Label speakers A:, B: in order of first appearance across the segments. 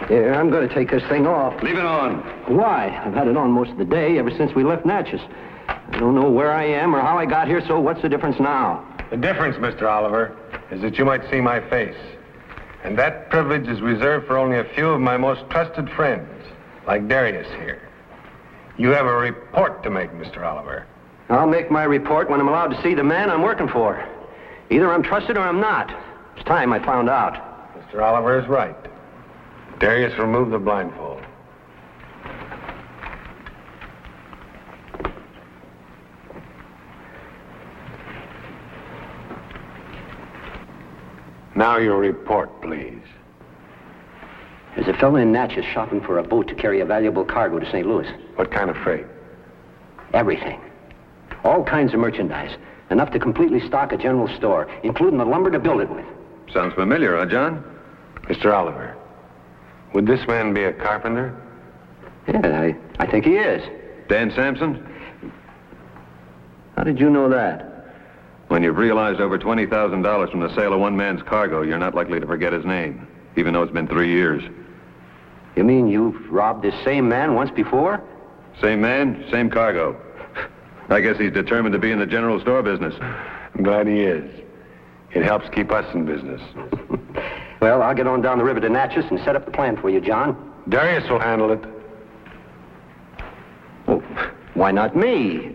A: Yeah, I'm going to take this thing off.
B: Leave it on.
A: Why? I've had it on most of the day, ever since we left Natchez. I don't know where I am or how I got here, so what's the difference now?
B: The difference, Mr. Oliver, is that you might see my face. And that privilege is reserved for only a few of my most trusted friends, like Darius here. You have a report to make, Mr. Oliver.
A: I'll make my report when I'm allowed to see the man I'm working for. Either I'm trusted or I'm not. It's time I found out.
B: Mr. Oliver is right. Darius, remove the blindfold. Now your report, please.
A: There's a fellow in Natchez shopping for a boat to carry a valuable cargo to St. Louis.
B: What kind of freight?
A: Everything. All kinds of merchandise. Enough to completely stock a general store, including the lumber to build it with.
C: Sounds familiar, huh, John?
B: Mr. Oliver, would this man be a carpenter?
A: Yeah, I think he is.
C: Dan Sampson?
A: How did you know that?
C: When you've realized over $20,000 from the sale of one man's cargo, you're not likely to forget his name, even though it's been 3 years.
A: You mean you've robbed this same man once before?
C: Same man, same cargo. I guess he's determined to be in the general store business.
B: I'm glad he is. It helps keep us in business.
A: Well, I'll get on down the river to Natchez and set up the plan for you, John.
B: Darius will handle it.
A: Well, why not me?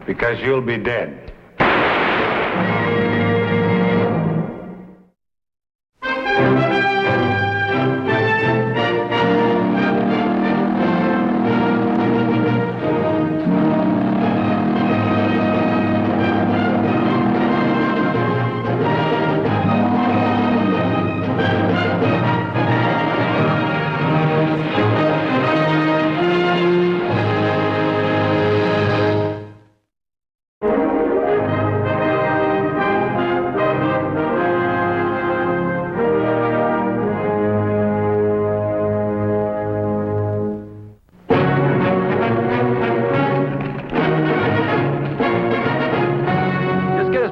B: Because you'll be dead.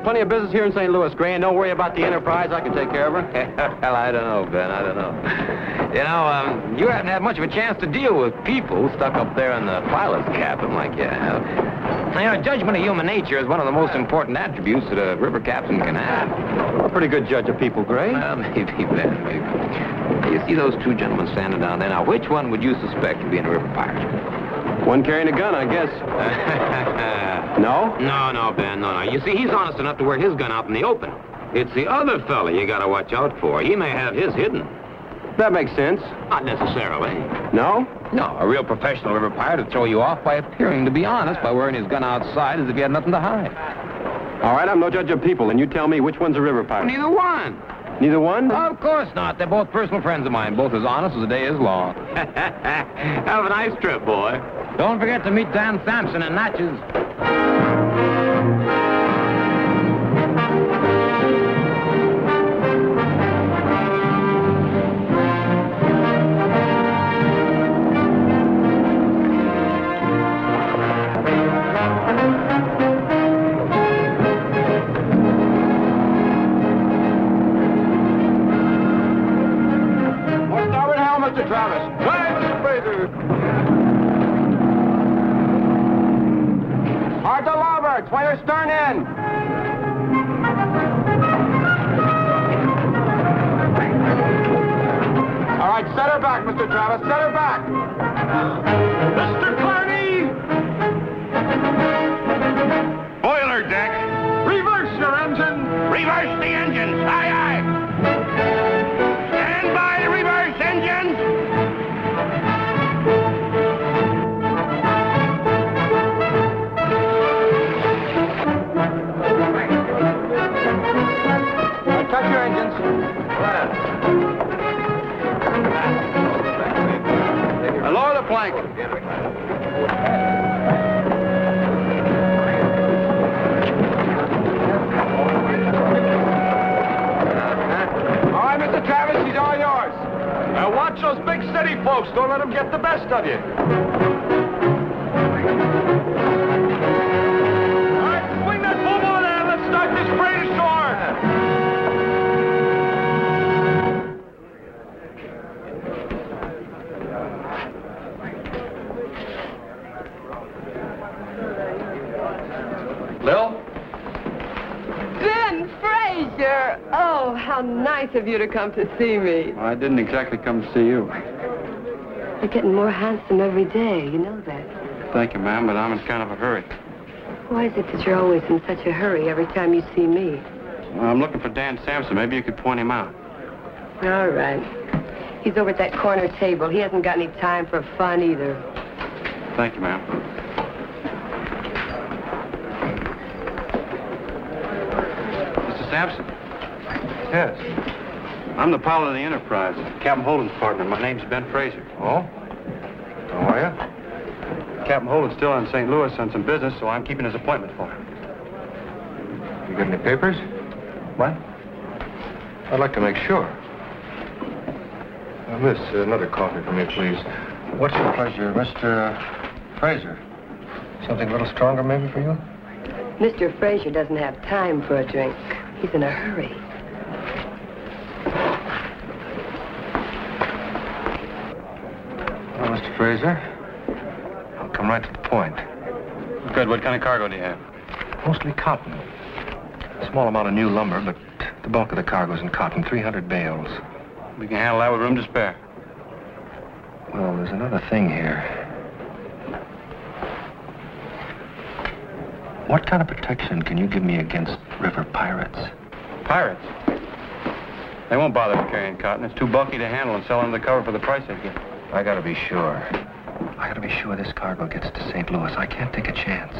A: Plenty of business here in St. Louis, Gray, and don't worry about the Enterprise. I can take care of her.
D: Well, I don't know, Ben. I don't know. You know, you haven't had much of a chance to deal with people stuck up there in the pilot's cabin like you have. You know, judgment of human nature is one of the most important attributes that a river captain can have.
A: A pretty good judge of people, Gray.
D: Well, maybe, Ben, maybe. You see those two gentlemen standing down there? Now, which one would you suspect of being a river pirate?
A: One carrying a gun, I guess. No?
D: No, Ben, no. You see, he's honest enough to wear his gun out in the open. It's the other fella you gotta watch out for. He may have his hidden.
A: That makes sense.
D: Not necessarily.
A: No?
D: No, a real professional river pirate would throw you off by appearing to be honest by wearing his gun outside as if he had nothing to hide.
A: All right, I'm no judge of people, and you tell me which one's a river pirate.
D: Neither one.
A: Neither one?
D: Of course not. They're both personal friends of mine, both as honest as the day is long. Have a nice trip, boy. Don't forget to meet Dan Sampson in Natchez.
A: Mr. Travis. Right, Mr. Fraser. Hard to larboard. Twiner stern in. All right, set her back, Mr. Travis. Set her back. Mr. Carney!
B: Boiler deck.
A: Reverse your engine.
B: Reverse the engines. Aye, aye. Stand by the reverse engines.
A: Touch your engines. Lower the plank. All right, Mr. Travis, he's all yours. Now watch those big city folks. Don't let them get the best of you. All right, swing that boom over there. Let's start this freight ashore.
E: nice of you to come to see me.
F: Well, I didn't exactly come to see you.
E: You're getting more handsome every day. You know that.
F: Thank you, ma'am, but I'm in kind of a hurry.
E: Why is it that you're always in such a hurry every time you see me?
F: Well, I'm looking for Dan Sampson. Maybe you could point him out.
E: All right. He's over at that corner table. He hasn't got any time for fun either.
F: Thank you, ma'am. Mr. Sampson?
B: Yes.
F: I'm the pilot of the Enterprise, Captain Holden's partner. My name's Ben Fraser.
B: Oh? How are you?
F: Captain Holden's still in St. Louis on some business, so I'm keeping his appointment for him.
B: You got any papers?
F: What?
B: I'd like to make sure. Miss, another coffee for me, please. What's your pleasure, Mr. Fraser? Something a little stronger, maybe, for you?
E: Mr. Fraser doesn't have time for a drink. He's in a hurry.
B: Well, Mr. Fraser, I'll come right to the point.
F: Good. What kind of cargo do you have?
B: Mostly cotton. A small amount of new lumber, but the bulk of the cargo's in cotton, 300 bales.
F: We can handle that with room to spare.
B: Well, there's another thing here. What kind of protection can you give me against river pirates?
F: Pirates? They won't bother with carrying cotton. It's too bulky to handle and sell under the cover for the price they get.
B: I gotta be sure. I gotta be sure this cargo gets to St. Louis. I can't take a chance.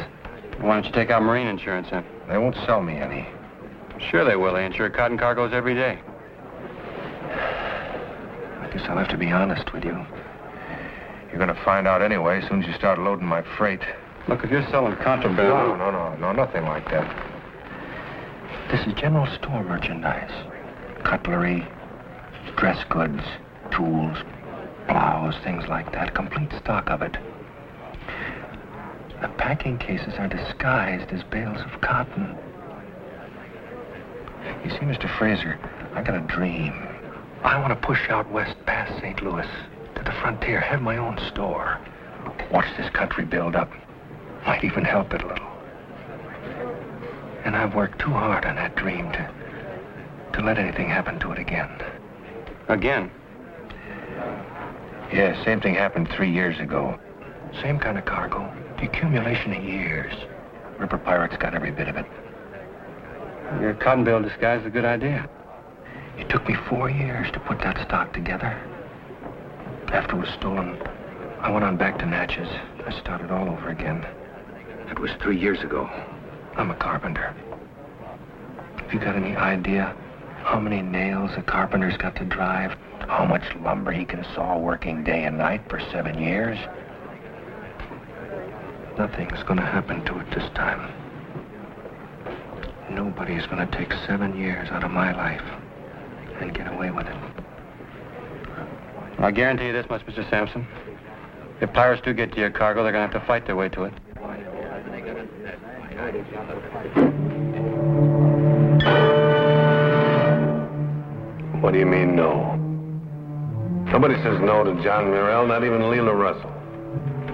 F: Why don't you take out marine insurance then?
B: They won't sell me any.
F: Sure they will. They insure cotton cargoes every day.
B: I guess I'll have to be honest with you. You're gonna find out anyway as soon as you start loading my freight.
F: Look, if you're selling contraband...
B: No, nothing like that. This is general store merchandise. Cutlery, dress goods, tools, plows, things like that. Complete stock of it. The packing cases are disguised as bales of cotton. You see, Mr. Fraser, I got a dream. I want to push out west past St. Louis to the frontier, have my own store. Watch this country build up. Might even help it a little. And I've worked too hard on that dream to let anything happen to it again.
F: Again?
B: Yeah, same thing happened 3 years ago. Same kind of cargo. The accumulation of years. River pirates got every bit of it.
F: Your cotton bale disguise is a good idea.
B: It took me 4 years to put that stock together. After it was stolen, I went on back to Natchez. I started all over again. That was 3 years ago. I'm a carpenter. Have you got any idea how many nails a carpenter's got to drive? How much lumber he can saw working day and night for 7 years? Nothing's gonna happen to it this time. Nobody's gonna take 7 years out of my life and get away with it.
F: I guarantee you this much, Mr. Sampson. If pirates do get to your cargo, they're going to have to fight their way to it.
B: What do you mean, no? Nobody says no to John Murrell, not even Leela Russell.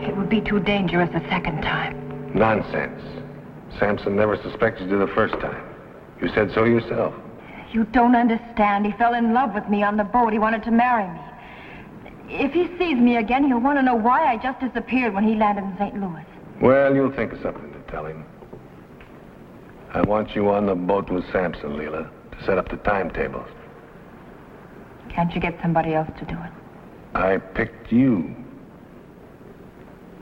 G: It would be too dangerous a second time.
B: Nonsense. Sampson never suspected you the first time. You said so yourself.
G: You don't understand. He fell in love with me on the boat. He wanted to marry me. If he sees me again, he'll want to know why I just disappeared when he landed in St. Louis.
B: Well, you'll think of something to tell him. I want you on the boat with Sampson, Leela, to set up the timetables.
G: Can't you get somebody else to do it?
B: I picked you.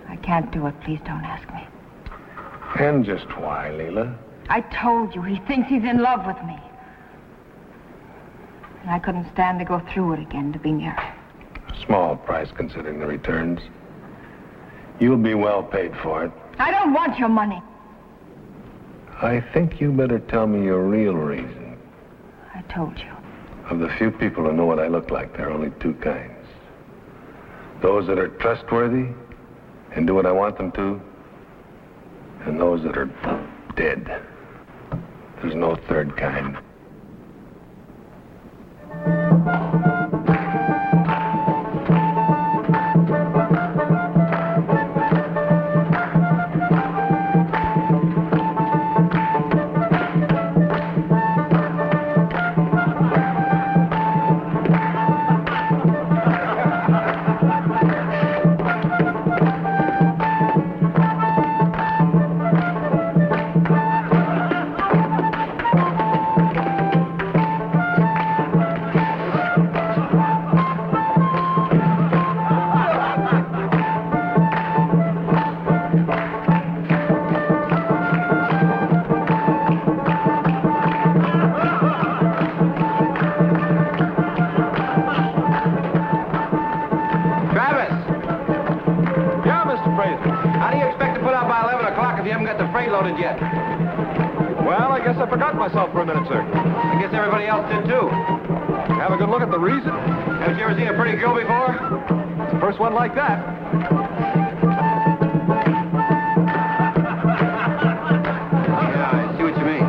G: I can't do it. Please don't ask me.
B: And just why, Leela?
G: I told you, he thinks he's in love with me. And I couldn't stand to go through it again, to be near him.
B: A small price considering the returns. You'll be well paid for it.
G: I don't want your money.
B: I think you better tell me your real reason.
G: I told you.
B: Of the few people who know what I look like, there are only two kinds. Those that are trustworthy and do what I want them to, and those that are dead. There's no third kind.
F: Fraser.
D: How do you expect to put out by 11 o'clock if you haven't got the freight loaded yet?
F: Well, I guess I forgot myself for a minute, sir.
D: I guess everybody else did too.
F: Have a good look at the reason.
D: Haven't you ever seen a pretty girl before?
F: It's the first one like that.
D: Yeah, I see what you mean.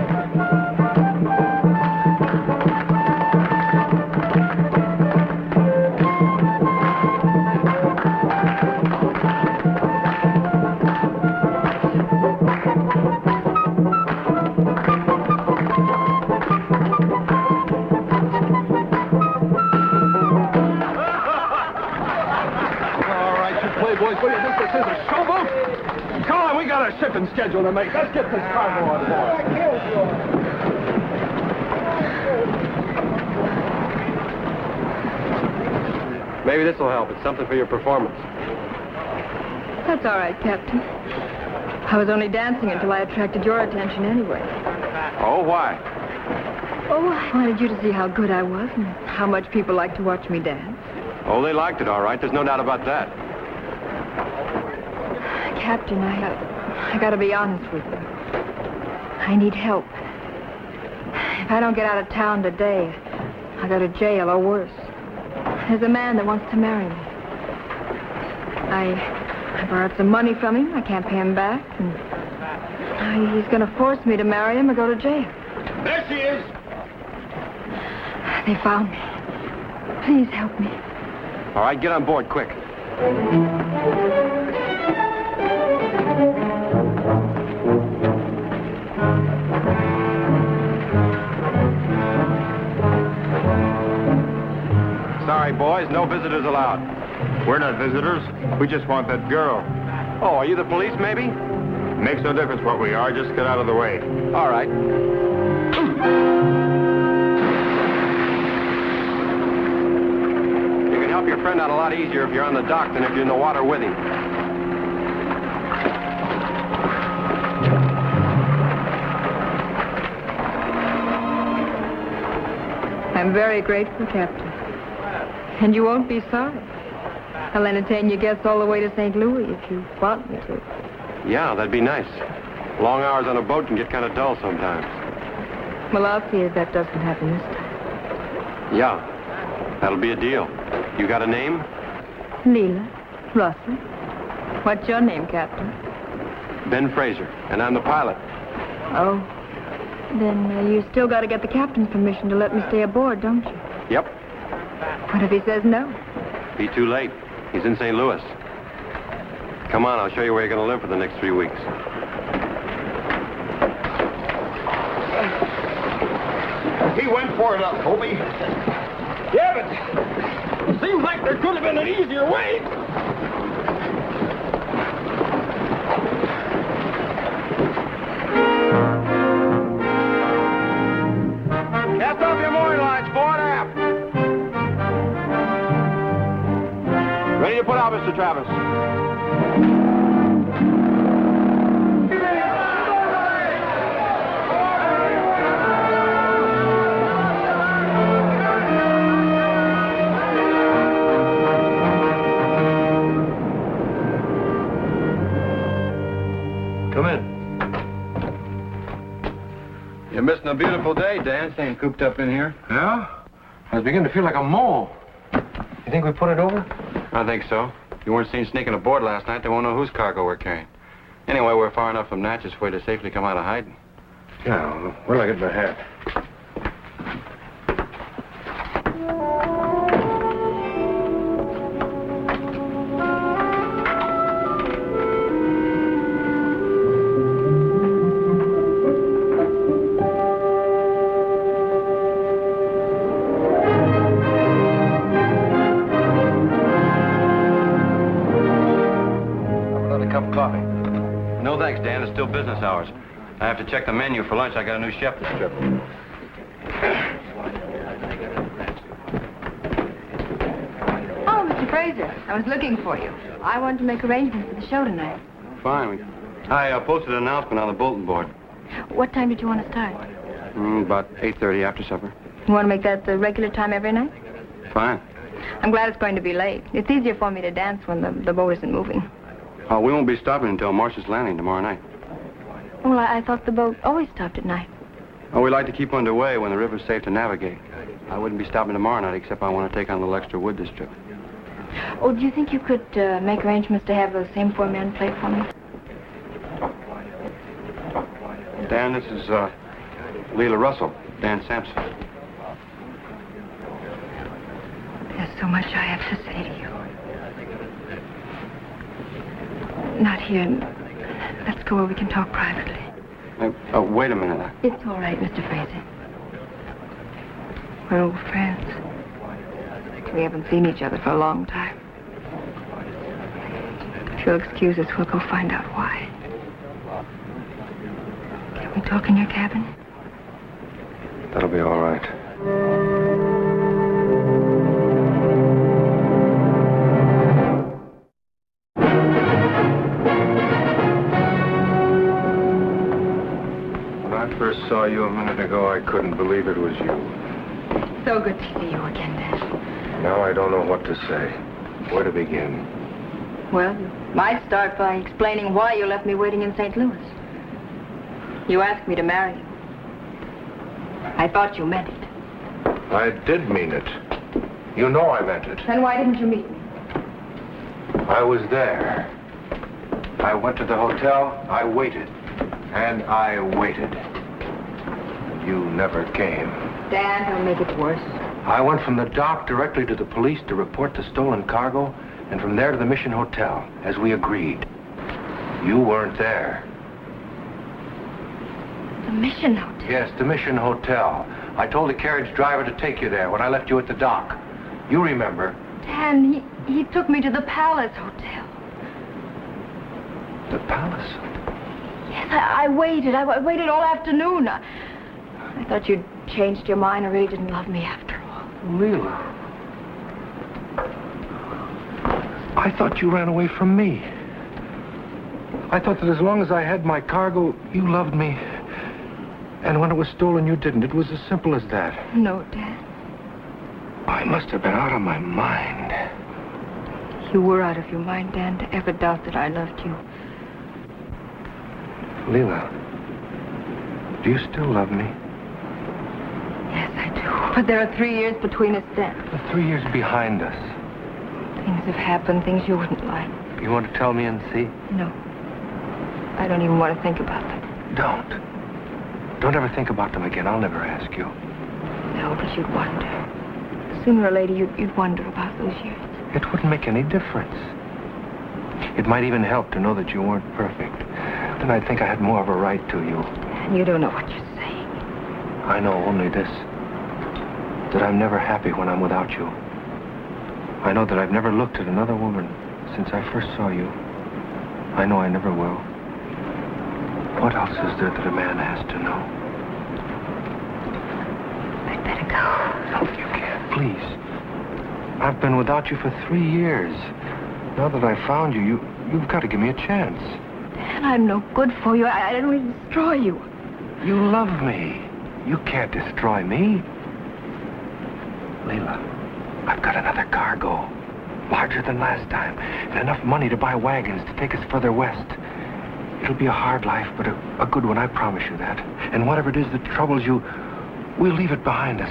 F: Playboys, what do you think this is, a showboat? Come on, we got a shipping schedule to make. Let's get this cargo on board.
D: Maybe this will help. It's something for your performance.
G: That's all right, Captain. I was only dancing until I attracted your attention anyway.
D: Oh, why?
G: Oh, I wanted you to see how good I was and how much people like to watch me dance.
D: Oh, they liked it, all right. There's no doubt about that.
G: Captain, I gotta be honest with you. I need help. If I don't get out of town today, I go to jail or worse. There's a man that wants to marry me. I borrowed some money from him. I can't pay him back. And he's gonna force me to marry him or go to jail.
F: There she is.
G: They found me. Please help me.
D: All right, get on board, quick. Sorry, boys, no visitors allowed.
F: We're not visitors. We just want that girl.
D: Oh, are you the police, maybe?
F: Makes no difference what we are. Just get out of the way.
D: All right. You can help your friend out a lot easier if you're on the dock than if you're in the water with him.
G: I'm very grateful, Captain. And you won't be sorry. I'll entertain your guests all the way to St. Louis if you want me to.
D: Yeah, that'd be nice. Long hours on a boat can get kind of dull sometimes.
G: Well, I'll see if that doesn't happen this time.
D: Yeah, that'll be a deal. You got a name?
G: Leela Russell. What's your name, Captain?
D: Ben Fraser, and I'm the pilot.
G: Oh. Then you still got to get the captain's permission to let me stay aboard, don't you?
D: Yep.
G: What if he says no?
D: Be too late. He's in St. Louis. Come on, I'll show you where you're going to live for the next 3 weeks.
F: He went for it up, Toby. Yeah, but it seems like there could have been an easier way.
D: Cast off your mooring lines, forward aft. Ready to put out, Mr. Travis. Come in. You're missing a beautiful day, Dan, staying cooped up in here.
B: Yeah? I was beginning to feel like a mole. You think we put it over?
D: I think so. You weren't seen sneaking aboard last night. They won't know whose cargo we're carrying. Anyway, we're far enough from Natchez for you to safely come out of hiding.
B: Yeah, well, where'll I get my hat?
D: No thanks, Dan. It's still business hours. I have to check the menu for lunch. I got a new chef this trip.
G: Oh, Mr. Fraser, I was looking for you. I wanted to make arrangements for the show tonight.
D: Fine. I posted an announcement on the bulletin board.
G: What time did you want to start?
D: About 8:30 after supper.
G: You want to make that the regular time every night?
D: Fine.
G: I'm glad it's going to be late. It's easier for me to dance when the boat isn't moving.
H: Oh, we won't be stopping until Marsh's Landing tomorrow night.
G: Well, I thought the boat always stopped at night.
H: Oh, we like to keep underway when the river's safe to navigate. I wouldn't be stopping tomorrow night, except I want to take on a little extra wood this trip.
G: Oh, do you think you could make arrangements to have those same 4 men play for me?
H: Dan, this is Leela Russell, Dan Sampson.
G: There's so much I have to say to you. Not here. Let's go where we can talk privately.
H: Wait a minute.
G: It's all right, Mr. Fraser. We're old friends. We haven't seen each other for a long time. If you'll excuse us, we'll go find out why. Can we talk in your cabin?
H: That'll be all right. When I first saw you a minute ago, I couldn't believe it was you.
G: So good to see you again, Dad.
H: Now I don't know what to say. Where to begin?
G: Well, you might start by explaining why you left me waiting in St. Louis. You asked me to marry you. I thought you meant it.
H: I did mean it. You know I meant it.
G: Then why didn't you meet me?
H: I was there. I went to the hotel, I waited. And I waited. You never came.
G: Dan, don't make it worse.
H: I went from the dock directly to the police to report the stolen cargo, and from there to the Mission Hotel, as we agreed. You weren't there.
G: The Mission Hotel?
H: Yes, the Mission Hotel. I told the carriage driver to take you there when I left you at the dock. You remember.
G: Dan, he took me to the Palace Hotel.
H: The Palace?
G: Yes, I waited. I waited all afternoon. I thought you'd changed your mind and really didn't love me after all.
H: Leela. I thought you ran away from me. I thought that as long as I had my cargo, you loved me. And when it was stolen, you didn't. It was as simple as that.
G: No, Dad.
H: I must have been out of my mind.
G: You were out of your mind, Dan, to ever doubt that I loved you.
H: Leela, do you still love me?
G: Yes, I do. But there are 3 years between us then.
H: The 3 years behind us.
G: Things have happened, things you wouldn't like.
H: You want to tell me and see?
G: No. I don't even want to think about them.
H: Don't ever think about them again. I'll never ask you.
G: No, but you'd wonder. Sooner or later, you'd wonder about those years.
H: It wouldn't make any difference. It might even help to know that you weren't perfect. Then I'd think I had more of a right to you.
G: And you don't know what you're saying.
H: I know only this. That I'm never happy when I'm without you. I know that I've never looked at another woman since I first saw you. I know I never will. What else is there that a man has to know?
G: I'd better go.
H: No, you can't. Please. I've been without you for 3 years. Now that I've found you, you've got to give me a chance.
G: Dan, I'm no good for you. I don't want to destroy you.
H: You love me. You can't destroy me. Leela, I've got another cargo. Larger than last time. And enough money to buy wagons to take us further west. It'll be a hard life, but a good one, I promise you that. And whatever it is that troubles you, we'll leave it behind us.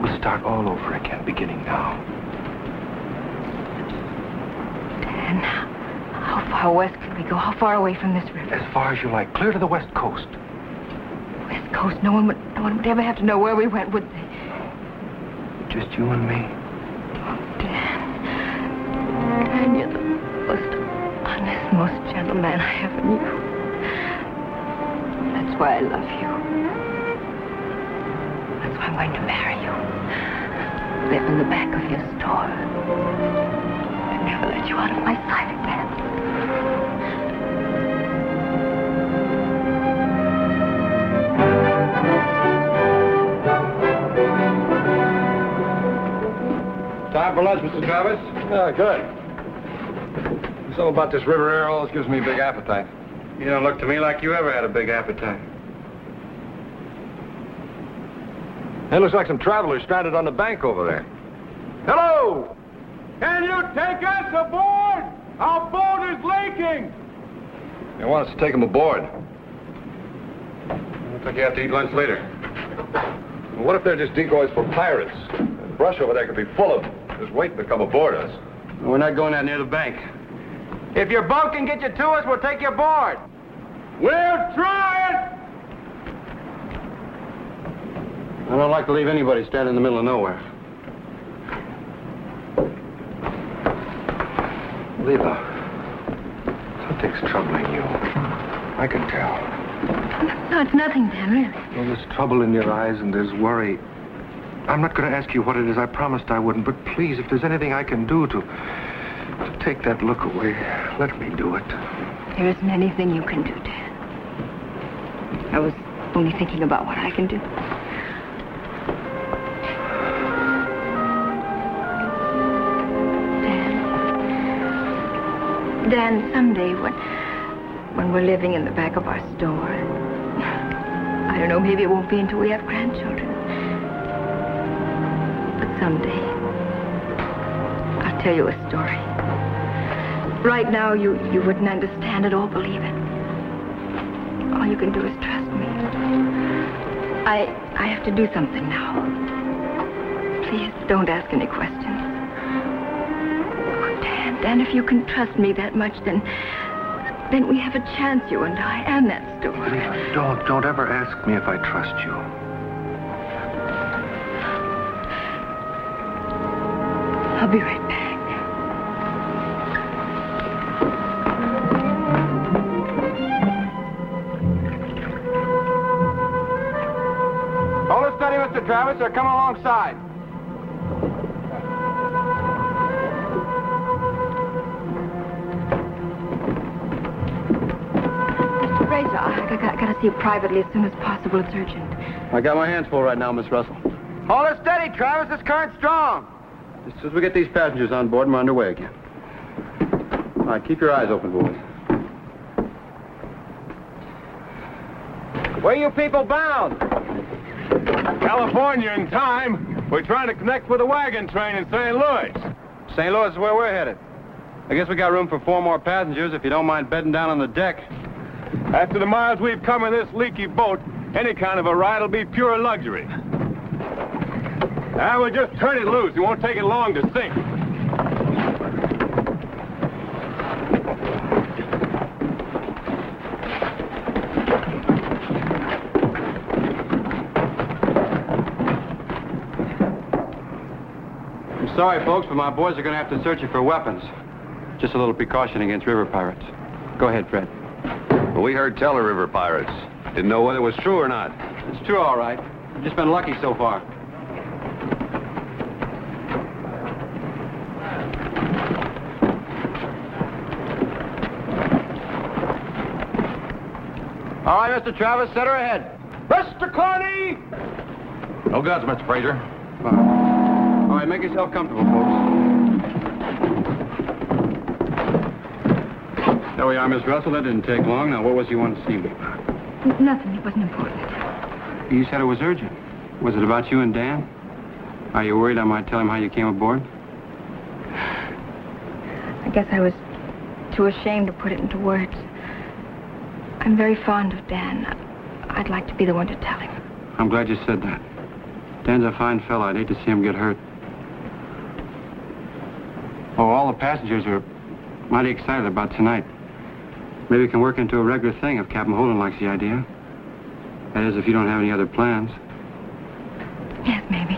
H: We'll start all over again, beginning now.
G: Dan, how far west can we go? How far away from this river?
H: As far as you like, clear to the west coast.
G: West Coast? No one would ever have to know where we went, would they?
H: Just you and me.
G: Oh, Dan, you're the most honest, most gentle man I ever knew. That's why I love you. That's why I'm going to marry you. Live in the back of your store. And never let you out of my sight again.
C: Time for lunch, Mr. Travis?
H: Oh, good.
C: Something about this river air always gives me a big appetite.
H: You don't look to me like you ever had a big appetite.
C: It looks like some travelers stranded on the bank over there. Hello!
F: Can you take us aboard? Our boat is leaking!
C: They want us to take them aboard. Looks like you have to eat lunch later. Well, what if they're just decoys for pirates? The brush over there could be full of them, just waiting to come aboard us.
F: We're not going that near the bank.
D: If your boat can get you to us, we'll take you aboard.
F: We'll try it! I don't like to leave anybody standing in the middle of nowhere.
H: Lila, something's troubling you. I can tell.
G: No, it's nothing, Dan, really.
H: Well, there's trouble in your eyes and there's worry. I'm not going to ask you what it is. I promised I wouldn't. But please, if there's anything I can do to take that look away, let me do it.
G: There isn't anything you can do, Dan. I was only thinking about what I can do. Dan, someday when we're living in the back of our store, I don't know, maybe it won't be until we have grandchildren. But someday, I'll tell you a story. Right now, you wouldn't understand it or believe it. All you can do is trust me. I have to do something now. Please, don't ask any questions. Dan, if you can trust me that much, then we have a chance, you and I, and that story.
H: Lila, don't ever ask me if I trust you.
G: I'll be right back.
F: Hold it steady, Mr. Travis. They're coming alongside.
G: I gotta see you privately as soon as possible. It's urgent.
F: I got my hands full right now, Miss Russell.
D: Hold it steady, Travis. This current's strong.
F: Just as we get these passengers on board, we're underway again. All right, keep your eyes open, boys.
D: Where you people bound?
B: California in time. We're trying to connect with a wagon train in St. Louis.
F: St. Louis is where we're headed. I guess we got room for 4 more passengers if you don't mind bedding down on the deck.
B: After the miles we've come in this leaky boat, any kind of a ride will be pure luxury. We'll just turn it loose. It won't take it long to sink.
F: I'm sorry, folks, but my boys are going to have to search you for weapons. Just a little precaution against river pirates. Go ahead, Fred.
C: Well, we heard tell of river pirates. Didn't know whether it was true or not.
F: It's true, all right. I've just been lucky so far. All right, Mr. Travis, set her ahead.
B: Mr. Carney!
C: No guns, Mr. Fraser.
F: All right, make yourself comfortable, folks. There we are, Miss Russell. That didn't take long. Now, what was you wanted to see me about?
G: Nothing. It wasn't important.
F: You said it was urgent. Was it about you and Dan? Are you worried I might tell him how you came aboard?
G: I guess I was too ashamed to put it into words. I'm very fond of Dan. I'd like to be the one to tell him.
F: I'm glad you said that. Dan's a fine fellow. I'd hate to see him get hurt. Oh, all the passengers are mighty excited about tonight. Maybe it can work into a regular thing if Captain Holden likes the idea. That is, if you don't have any other plans.
G: Yes, maybe.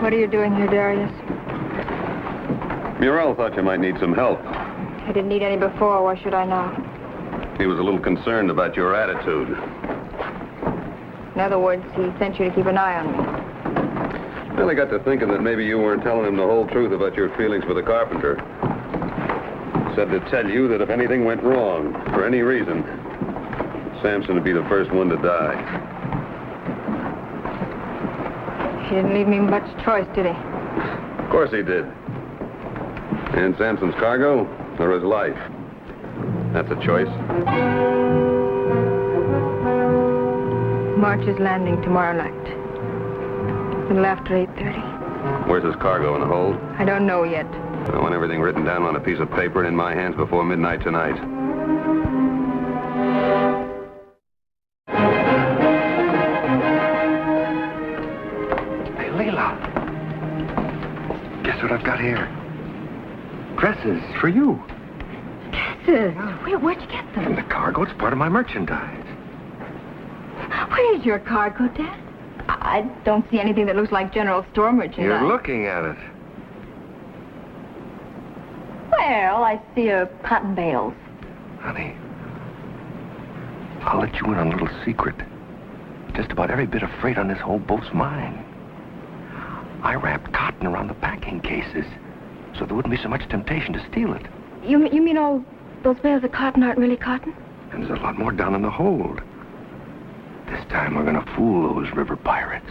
G: What are you doing here, Darius?
C: Murrell thought you might need some help.
G: I didn't need any before. Why should I now?
C: He was a little concerned about your attitude.
G: In other words, he sent you to keep an eye on me.
C: Well, I got to thinking that maybe you weren't telling him the whole truth about your feelings for the carpenter. Said to tell you that if anything went wrong, for any reason, Samson would be the first one to die.
G: He didn't leave me much choice, did he?
C: Of course he did. And Sampson's cargo or his life? That's a choice.
G: March is landing tomorrow night. A little after 8:30.
C: Where's his cargo in the hold?
G: I don't know yet.
C: I want everything written down on a piece of paper and in my hands before midnight tonight.
H: Hey, Leila. Guess what I've got here? Dresses for you.
G: Dresses? Where'd you get
H: From
G: them?
H: the cargo. It's part of my merchandise.
G: Where's your cargo, Dad? I don't see anything that looks like general store merchandise.
H: You're looking at it.
G: Well, I see cotton bales.
H: Honey, I'll let you in on a little secret. Just about every bit of freight on this whole boat's mine. I wrapped cotton around the packing cases so there wouldn't be so much temptation to steal it.
G: You mean all those bales of cotton aren't really cotton?
H: And there's a lot more down in the hold. This time we're gonna fool those river pirates.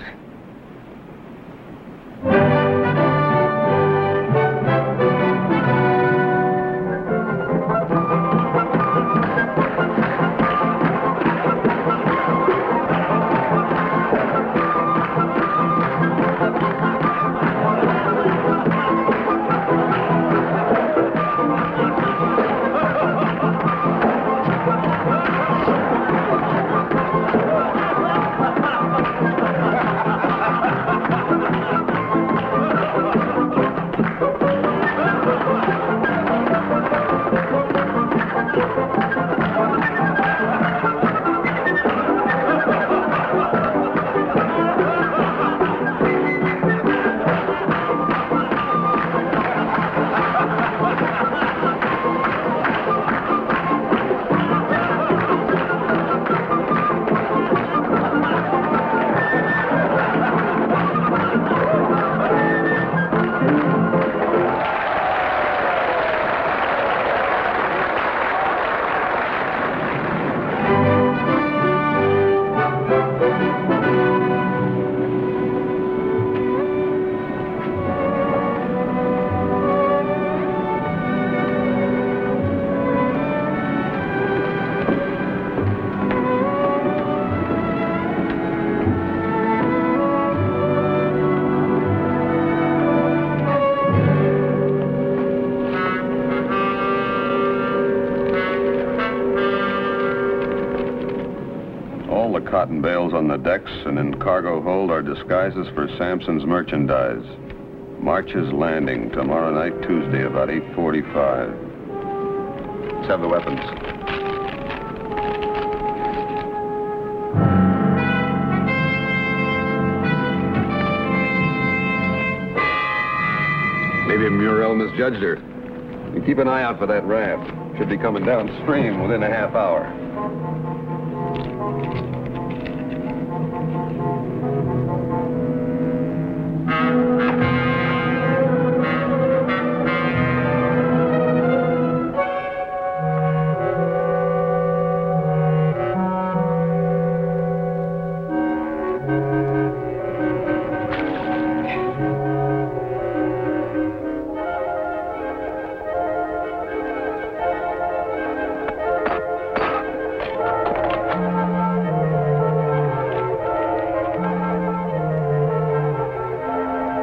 C: Cotton bales on the decks and in cargo hold are disguises for Sampson's merchandise. March is landing tomorrow night, Tuesday, about 8:45. Let's have the weapons. Maybe Muriel misjudged her. You keep an eye out for that raft. Should be coming downstream within a half hour.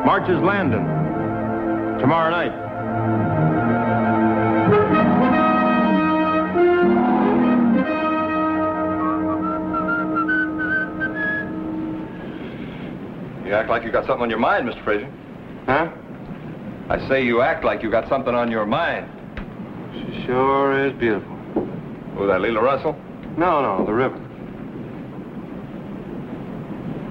F: March is landing tomorrow night.
I: You act like you got something on your mind, Mr. Fraser.
F: Huh?
I: I say you act like you got something on your mind.
F: She sure is beautiful.
I: Who, that Leila Russell?
F: No, the river.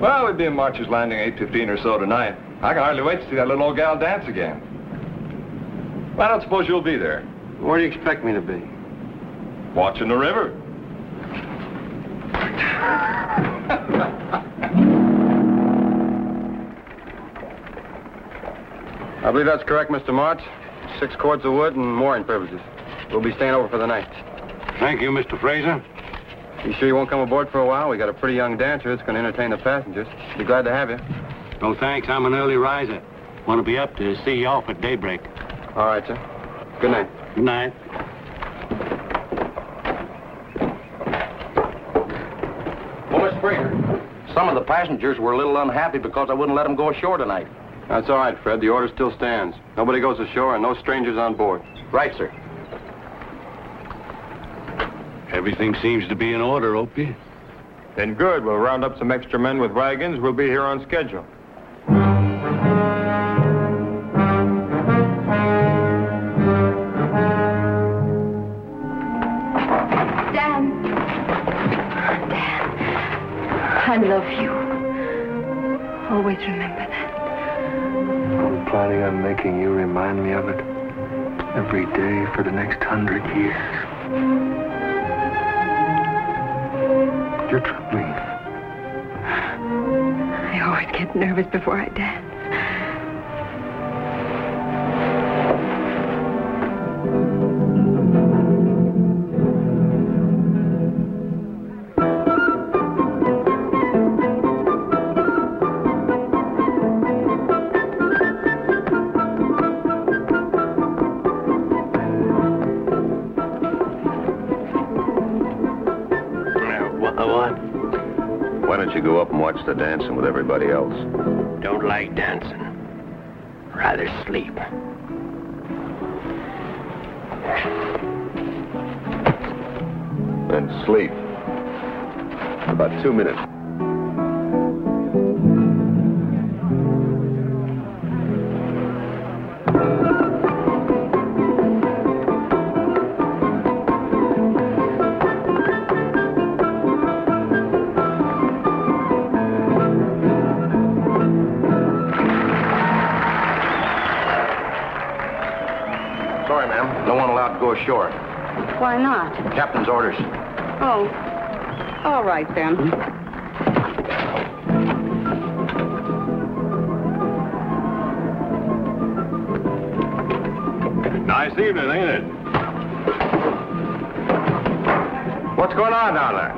I: Well, we'll be in March's Landing 8:15 or so tonight. I can hardly wait to see that little old gal dance again. Well, I don't suppose you'll be there.
F: Where do you expect me to be?
I: Watching the river.
F: I believe that's correct, Mr. March. 6 cords of wood and mooring privileges. We'll be staying over for the night.
J: Thank you, Mr. Fraser.
F: You sure you won't come aboard for a while? We got a pretty young dancer that's going to entertain the passengers. Be glad to have you.
J: No thanks, I'm an early riser. Want to be up to see you off at daybreak.
F: All right, sir. Good night.
J: Good night.
K: Well, Mr. Fraser, some of the passengers were a little unhappy because I wouldn't let them go ashore tonight.
F: That's all right, Fred. The order still stands. Nobody goes ashore and no strangers on board.
K: Right, sir.
J: Everything seems to be in order, Opie.
I: Then good. We'll round up some extra men with wagons. We'll be here on schedule.
G: Dan. Dan. I love you. Always remember that.
H: I'm planning on making you remind me of it every day for the next 100 years. You're troubling.
G: I always get nervous before I dance.
C: Why don't you go up and watch the dancing with everybody else?
A: Don't like dancing. Rather sleep.
C: Then sleep. About 2 minutes.
K: Sorry, ma'am. No one allowed to go ashore.
E: Why not?
K: Captain's orders.
E: Oh. All right, then.
J: Nice evening, ain't it?
I: What's going on down there?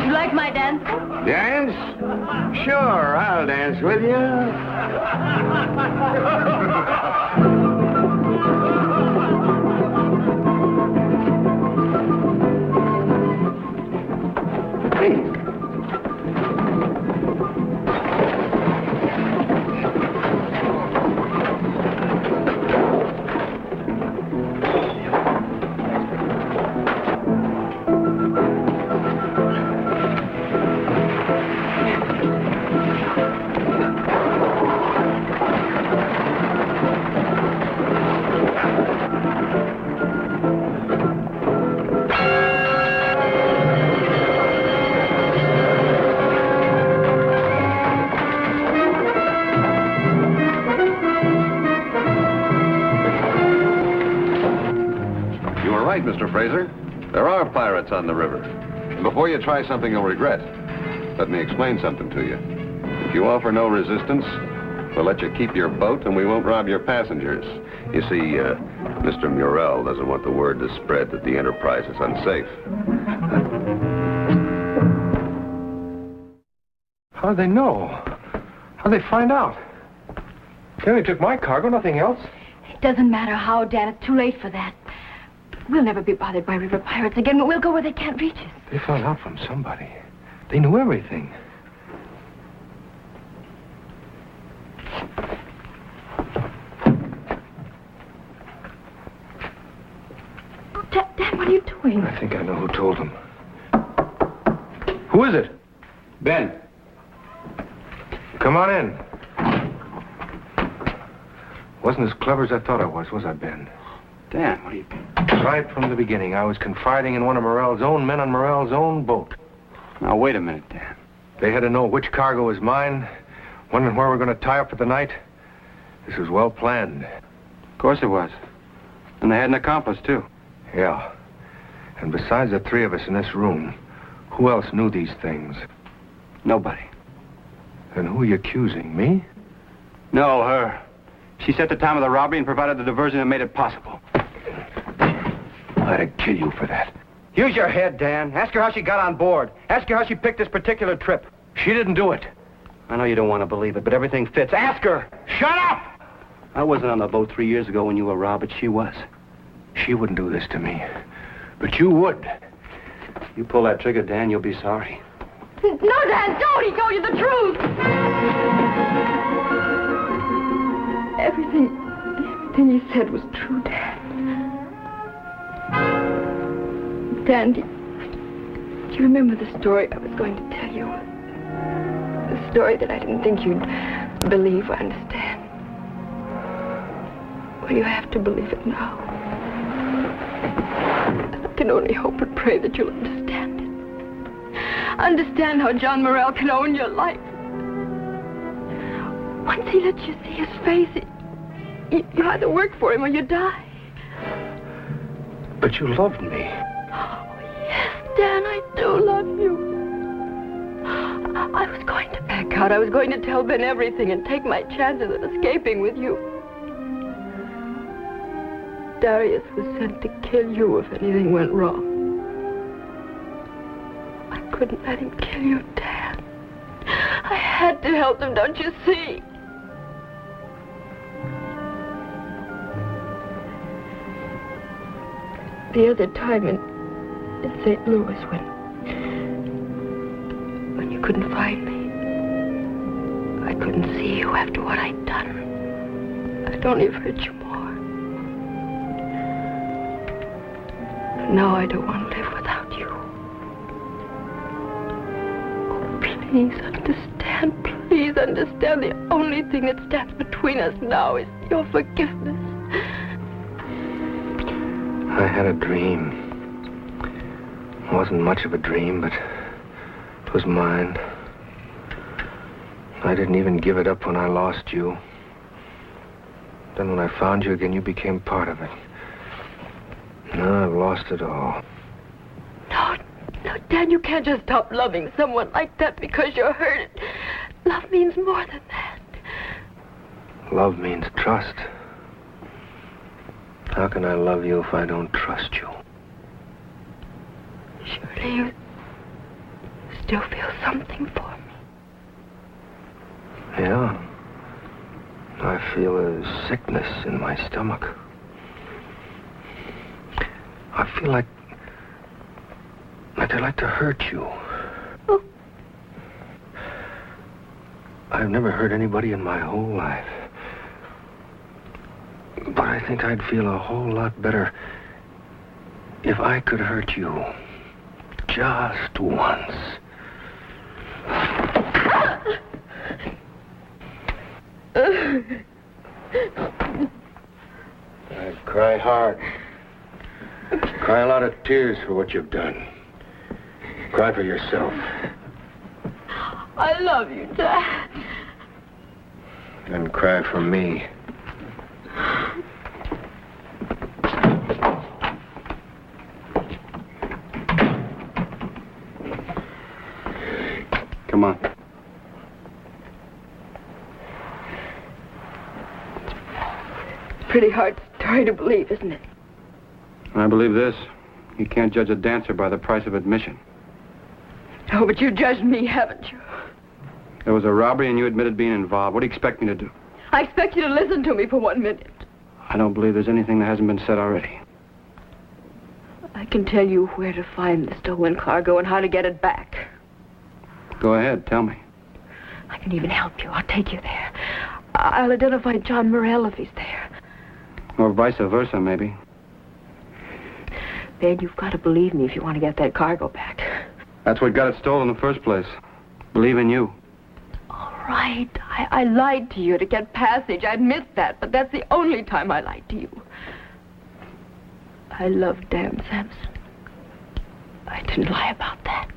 E: You like my dance?
J: Dance? Sure, I'll dance with you.
C: You were right, Mr. Fraser. There are pirates on the river. And before you try something you'll regret, let me explain something to you. If you offer no resistance, we'll let you keep your boat and we won't rob your passengers. You see, Mr. Murrell doesn't want the word to spread that the Enterprise is unsafe.
H: How'd they know? How'd they find out? They only took my cargo, nothing else.
G: It doesn't matter how, Dan. It's too late for that. We'll never be bothered by river pirates again, but we'll go where they can't reach us.
H: They found out from somebody. They knew everything.
G: Dan, what are you doing?
H: I think I know who told them. Who is it?
F: Ben.
H: Come on in. Wasn't as clever as I thought I was I, Ben?
F: Dan, what are you...
H: Right from the beginning, I was confiding in one of Morrell's own men on Morrell's own boat.
F: Now, wait a minute, Dan.
H: They had to know which cargo was mine, wondering where we're going to tie up for the night. This was well planned.
F: Of course it was. And they had an accomplice, too.
H: Yeah. And besides the three of us in this room, who else knew these things?
F: Nobody.
H: Then who are you accusing? Me?
F: No, her. She set the time of the robbery and provided the diversion that made it possible.
H: I'd kill you for that.
F: Use your head, Dan. Ask her how she got on board. Ask her how she picked this particular trip.
H: She didn't do it.
F: I know you don't want to believe it, but everything fits. Ask her!
H: Shut up!
F: I wasn't on the boat 3 years ago when you were robbed, but she was.
H: She wouldn't do this to me. But you would.
F: You pull that trigger, Dan, you'll be sorry.
G: No, Dan, don't! He told you the truth! Everything you said was true, Dan. Dan, do you remember the story I was going to tell you? The story that I didn't think you'd believe or understand. Well, you have to believe it now. I can only hope and pray that you'll understand it. Understand how John Morrell can own your life. Once he lets you see his face, you either work for him or you die.
H: But you loved me.
G: Oh, yes, Dan, I do love you. I was going to back out. I was going to tell Ben everything and take my chances of escaping with you. Darius was sent to kill you if anything went wrong. I couldn't let him kill you, Dan. I had to help him, don't you see? The other time in St. Louis when you couldn't find me, I couldn't see you after what I'd done. I'd only have hurt you more. Now I don't want to live without you. Oh, please understand. Please understand. The only thing that stands between us now is your forgiveness.
H: I had a dream. It wasn't much of a dream, but it was mine. I didn't even give it up when I lost you. Then when I found you again, you became part of it. Now I've lost it all.
G: No, Dan, you can't just stop loving someone like that because you're hurt. Love means more than that.
H: Love means trust. How can I love you if I don't trust you?
G: Surely you still feel something for me.
H: Yeah. I feel a sickness in my stomach. I feel like I'd like to hurt you.
G: Oh.
H: I've never hurt anybody in my whole life. But I think I'd feel a whole lot better if I could hurt you just once. I'd cry hard. Cry a lot of tears for what you've done. Cry for yourself.
G: I love you, Dad.
H: And cry for me.
F: Come on.
G: Pretty hard story to believe, isn't it?
F: I believe this. You can't judge a dancer by the price of admission.
G: Oh, but you judged me, haven't you?
F: There was a robbery and you admitted being involved. What do you expect me to do?
G: I expect you to listen to me for 1 minute.
F: I don't believe there's anything that hasn't been said already.
G: I can tell you where to find the stolen cargo and how to get it back.
F: Go ahead, tell me.
G: I can even help you. I'll take you there. I'll identify John Morrell if he's there.
F: Or vice versa, maybe.
G: Ben, you've got to believe me if you want to get that cargo back.
F: That's what got it stolen in the first place. Believe in you.
G: All right. I lied to you to get passage. I admit that, but that's the only time I lied to you. I love Dan Sampson. I didn't lie about that.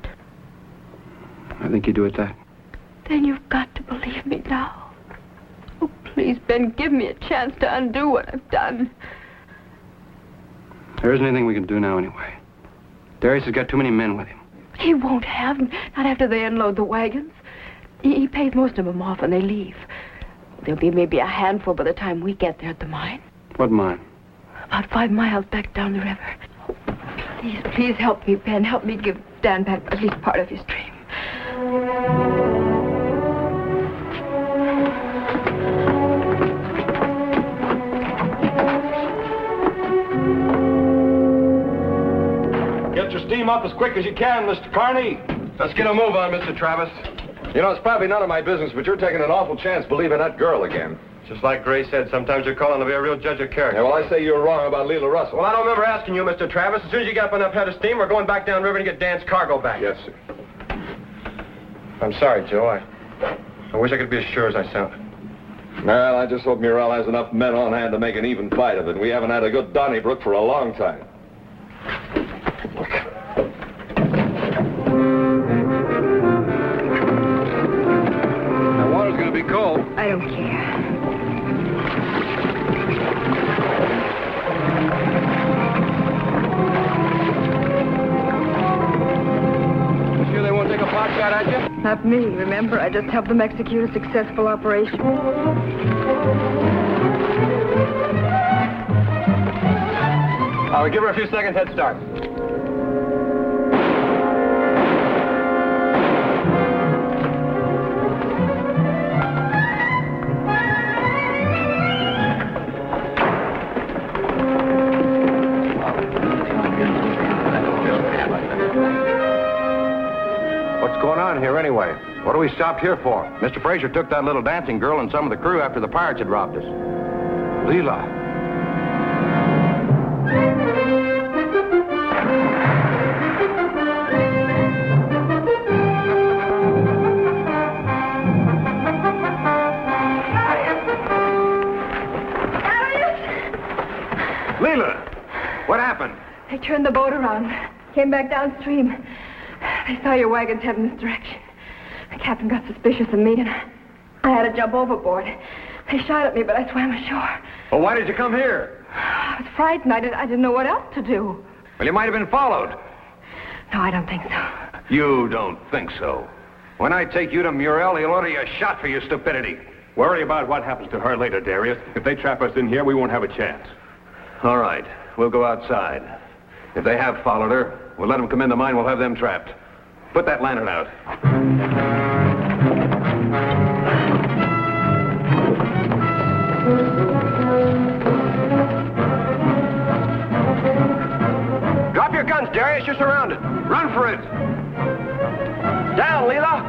F: I think you do at that.
G: Then you've got to believe me now. Oh, please, Ben, give me a chance to undo what I've done.
F: There isn't anything we can do now anyway. Darius has got too many men with him.
G: He won't have them, not after they unload the wagons. He pays most of them off when they leave. There'll be maybe a handful by the time we get there at the mine.
F: What mine?
G: About 5 miles back down the river. Please help me, Ben. Help me give Dan back at least part of his dream.
I: Get your steam up as quick as you can, Mr. Carney. Let's get a move on, Mr. Travis. You know, it's probably none of my business, but you're taking an awful chance believing that girl again.
B: Just like Gray said, sometimes you're calling to be a real judge of character.
I: Yeah, well, I say you're wrong about Leela Russell.
B: Well, I don't remember asking you, Mr. Travis. As soon as you get up enough head of steam, we're going back downriver to get Dan's cargo back.
I: Yes, sir.
B: I'm sorry, Joe. I wish I could be as sure as I sound.
I: Well, I just hope Murrell has enough men on hand to make an even fight of it. We haven't had a good Donnybrook for a long time. The water's going to be cold.
G: I don't care.
I: You sure they won't take a pot shot at you?
G: Not me, remember? I just helped them execute a successful operation.
B: I'll give her a few seconds head start.
K: What's going on here anyway? What are we stopped here for? Mr. Fraser took that little dancing girl and some of the crew after the pirates had robbed us. Leela.
I: Leela! What happened?
G: They turned the boat around. Came back downstream. They saw your wagons heading this direction. The captain got suspicious of me, and I had to jump overboard. They shot at me, but I swam ashore.
I: Well, why did you come here?
G: I was frightened. I didn't know what else to do.
I: Well, you might have been followed.
G: No, I don't think so.
I: You don't think so?
K: When I take you to Murrell, he'll order you a shot for your stupidity.
I: Worry about what happens to her later, Darius. If they trap us in here, we won't have a chance. All right. We'll go outside. If they have followed her, we'll let them come in the mine. We'll have them trapped. Put that lantern out.
K: Drop your guns, Darius. You're surrounded.
I: Run for it!
K: Down, Leela.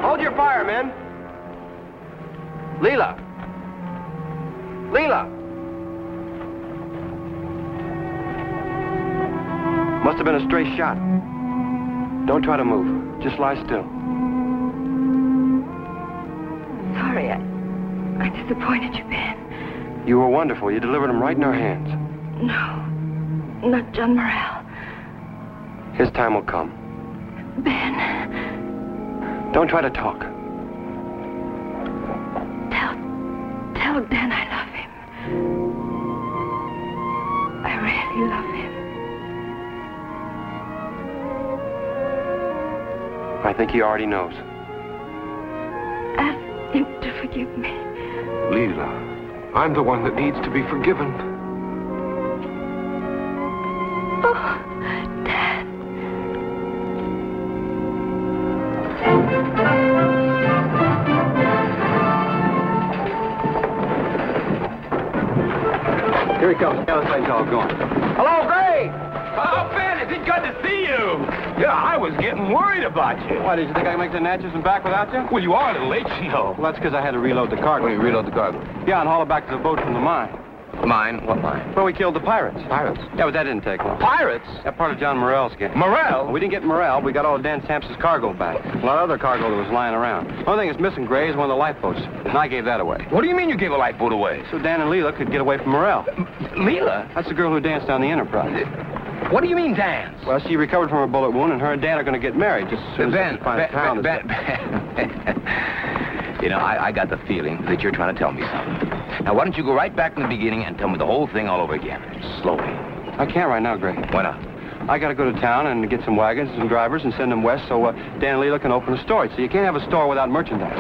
K: Hold your fire, men. Leela. Leela. Must have been a stray shot. Don't try to move. Just lie still.
G: Sorry, I disappointed you, Ben.
K: You were wonderful. You delivered him right in our hands.
G: No, not John Morrell.
K: His time will come.
G: Ben,
K: Don't try to talk.
G: tell Dan I love him. I really love him.
K: I think he already knows.
G: Ask him to forgive me.
I: Leela, I'm the one that needs to be forgiven.
G: Oh, Dan.
F: he comes. Yeah, let's let y'all going.
D: Hello, Gray! Oh, Ben, is it good to see you? Yeah, I was getting worried about you.
F: Why, did you think I could make the Natchez and back without you?
D: Well, you are a little late, you know.
F: Well, that's because I had to reload the cargo.
D: What do you reload the cargo?
F: Yeah, and haul it back to the boat from the mine.
D: Mine? What mine?
F: Well, we killed the pirates.
D: Pirates?
F: Yeah, but that didn't take long.
D: Pirates?
F: That part of John Morrell's game.
D: Morrell?
F: We didn't get Morrell. We got all of Dan Sampson's cargo back. A lot of other cargo that was lying around. The only thing that's missing, Gray, is one of the lifeboats. And I gave that away.
D: What do you mean you gave a lifeboat away?
F: So Dan and Leela could get away from Morrell.
D: Leela?
F: That's the girl who danced on the Enterprise.
D: What do you mean dance?
F: Well, she recovered from her bullet wound, and her and Dan are going to get married just as soon as they find a town.
D: You know, I got the feeling that you're trying to tell me something. Now, why don't you go right back in the beginning and tell me the whole thing all over again, slowly.
F: I can't right now, Gray.
D: Why not?
F: I got to go to town and get some wagons and some drivers and send them west so Dan and Leela can open a store. So you can't have a store without merchandise.